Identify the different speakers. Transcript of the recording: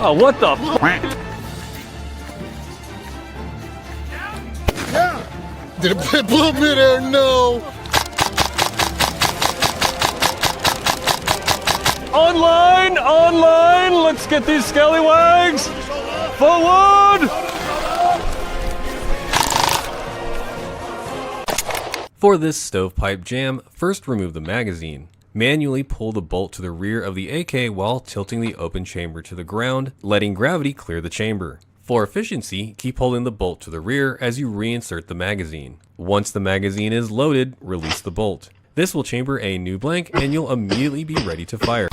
Speaker 1: Oh, what the f?
Speaker 2: Did it blow midair? No!
Speaker 1: Online! Let's get these scallywags! Forward! For this stovepipe jam, first remove the magazine. Manually pull the bolt to the rear of the AK while tilting the open chamber to the ground, letting gravity clear the chamber. For efficiency, keep holding the bolt to the rear as you reinsert the magazine. Once the magazine is loaded, release the bolt. This will chamber a new blank and you'll immediately be ready to fire.